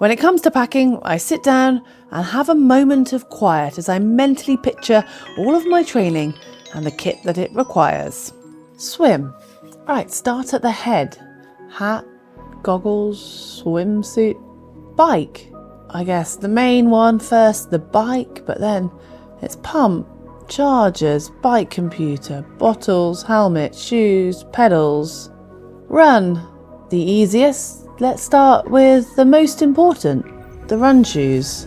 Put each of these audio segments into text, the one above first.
When it comes to packing, I sit down and have a moment of quiet as I mentally picture all of my training and the kit that it requires. Swim. Right, start at the head. Hat, goggles, swimsuit, bike. I guess the main one first, the bike, but then it's pump, chargers, bike computer, bottles, helmet, shoes, pedals. Run. The easiest. Let's start with the most important, the run shoes.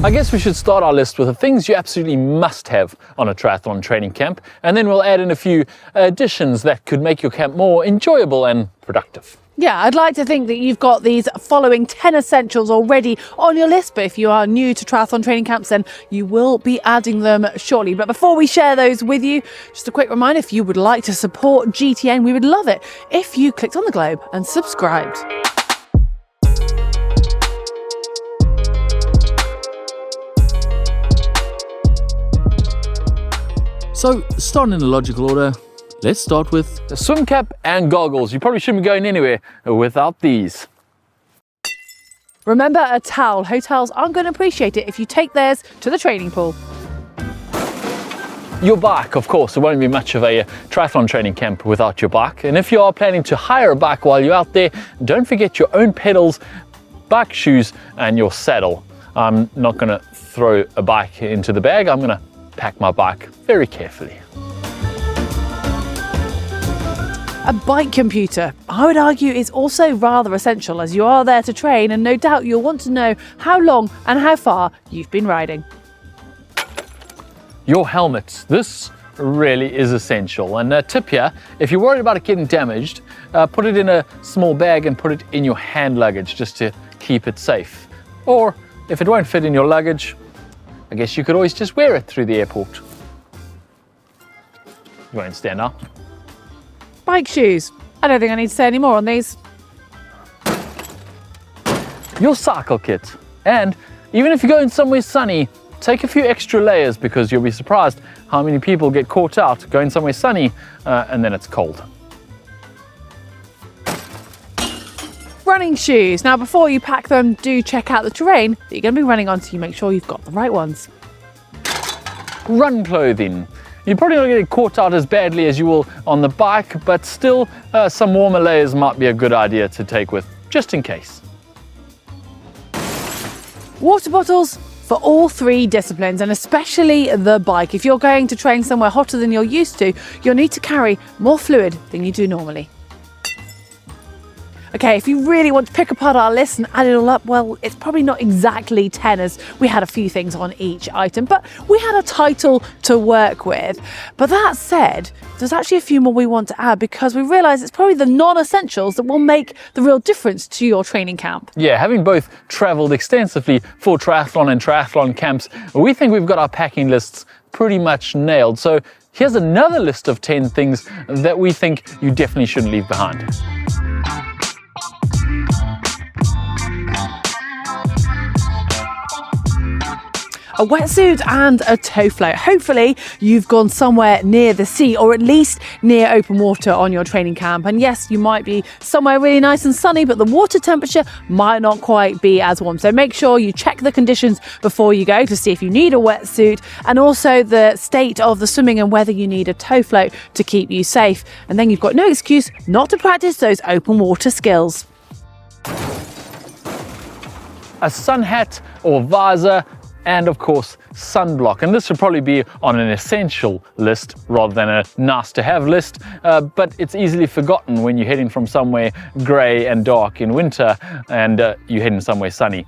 I guess we should start our list with the things you absolutely must have on a triathlon training camp, and then we'll add in a few additions that could make your camp more enjoyable and productive. Yeah, I'd like to think that you've got these following 10 essentials already on your list, but if you are new to triathlon training camps, then you will be adding them shortly. But before we share those with you, just a quick reminder, if you would like to support GTN, we would love it if you clicked on the globe and subscribed. So, starting in a logical order, let's start with the swim cap and goggles. You probably shouldn't be going anywhere without these. Remember a towel. Hotels aren't going to appreciate it if you take theirs to the training pool. Your bike, of course, there won't be much of a triathlon training camp without your bike. And if you are planning to hire a bike while you're out there, don't forget your own pedals, bike shoes, and your saddle. I'm not going to throw a bike into the bag. I'm going to pack my bike very carefully. A bike computer, I would argue, is also rather essential as you are there to train, and no doubt you'll want to know how long and how far you've been riding. Your helmet. This really is essential. And a tip here, if you're worried about it getting damaged, put it in a small bag and put it in your hand luggage just to keep it safe. Or if it won't fit in your luggage, I guess you could always just wear it through the airport. You won't stand up. Bike shoes. I don't think I need to say any more on these. Your cycle kit. And even if you're going somewhere sunny, take a few extra layers because you'll be surprised how many people get caught out going somewhere sunny and then it's cold. Running shoes. Now, before you pack them, do check out the terrain that you're going to be running on so you make sure you've got the right ones. Run clothing. You're probably not going to get caught out as badly as you will on the bike, but still some warmer layers might be a good idea to take with, just in case. Water bottles for all three disciplines, and especially the bike. If you're going to train somewhere hotter than you're used to, you'll need to carry more fluid than you do normally. Okay, if you really want to pick apart our list and add it all up, well, it's probably not exactly 10 as we had a few things on each item, but we had a title to work with. But that said, there's actually a few more we want to add because we realise it's probably the non-essentials that will make the real difference to your training camp. Yeah, having both travelled extensively for triathlon and triathlon camps, we think we've got our packing lists pretty much nailed. So here's another list of 10 things that we think you definitely shouldn't leave behind. A wetsuit and a tow float. Hopefully you've gone somewhere near the sea or at least near open water on your training camp. And yes, you might be somewhere really nice and sunny, but the water temperature might not quite be as warm. So make sure you check the conditions before you go to see if you need a wetsuit and also the state of the swimming and whether you need a tow float to keep you safe. And then you've got no excuse not to practice those open water skills. A sun hat or visor, and of course sunblock, and this would probably be on an essential list rather than a nice to have list, but it's easily forgotten when you're heading from somewhere grey and dark in winter and you're heading somewhere sunny.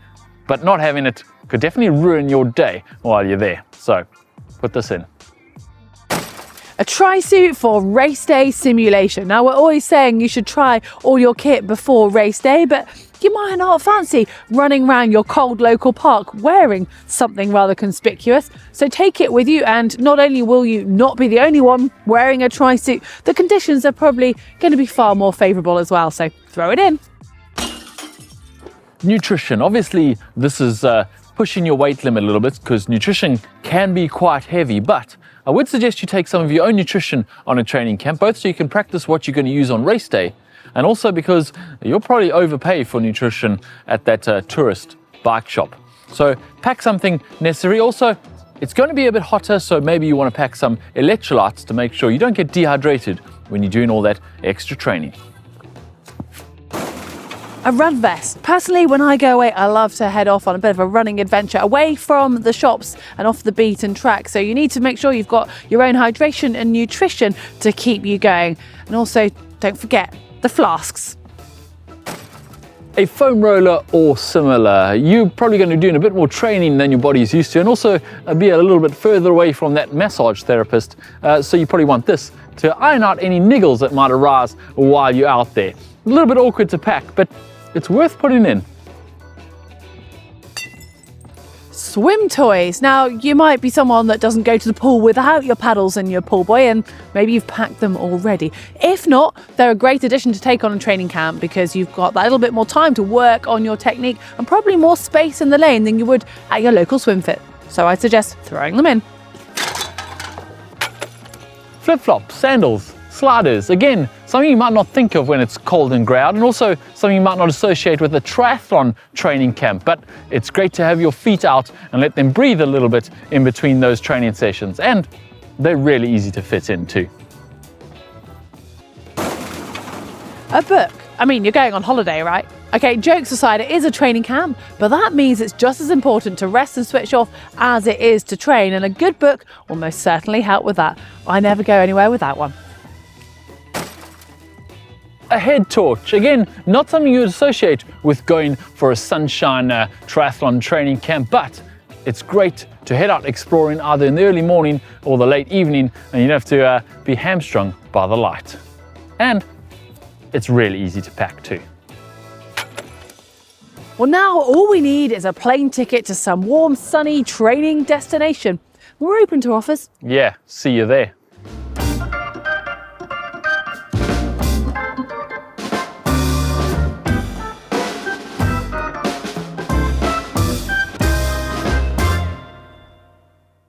But not having it could definitely ruin your day while you're there, so put this in. A tri-suit for race day simulation. Now, we're always saying you should try all your kit before race day, but you might not fancy running around your cold local park wearing something rather conspicuous. So take it with you, and not only will you not be the only one wearing a tri-suit, the conditions are probably going to be far more favourable as well, so throw it in. Nutrition. Obviously, this is pushing your weight limit a little bit because nutrition can be quite heavy, but I would suggest you take some of your own nutrition on a training camp, both so you can practice what you're going to use on race day, and also because you'll probably overpay for nutrition at that tourist bike shop. So pack something necessary. Also, it's going to be a bit hotter, so maybe you want to pack some electrolytes to make sure you don't get dehydrated when you're doing all that extra training. A run vest. Personally, when I go away, I love to head off on a bit of a running adventure away from the shops and off the beaten track. So you need to make sure you've got your own hydration and nutrition to keep you going. And also, don't forget the flasks. A foam roller or similar. You're probably going to be doing a bit more training than your body is used to, and also be a little bit further away from that massage therapist. So you probably want this to iron out any niggles that might arise while you're out there. A little bit awkward to pack, but it's worth putting in. Swim toys. Now, you might be someone that doesn't go to the pool without your paddles and your pool buoy, and maybe you've packed them already. If not, they're a great addition to take on a training camp because you've got that little bit more time to work on your technique and probably more space in the lane than you would at your local swim fit. So I'd suggest throwing them in. Flip-flops, sandals, sliders. Again, something you might not think of when it's cold and grey out, and also something you might not associate with a triathlon training camp, but it's great to have your feet out and let them breathe a little bit in between those training sessions, and they're really easy to fit in too. A book. I mean, you're going on holiday, right? Okay, jokes aside, it is a training camp, but that means it's just as important to rest and switch off as it is to train, and a good book will most certainly help with that. I never go anywhere without one. A head torch. Again, not something you would associate with going for a sunshine triathlon training camp, but it's great to head out exploring either in the early morning or the late evening, and you don't have to be hamstrung by the light. And it's really easy to pack too. Well, now all we need is a plane ticket to some warm, sunny training destination. We're open to offers. Yeah, see you there.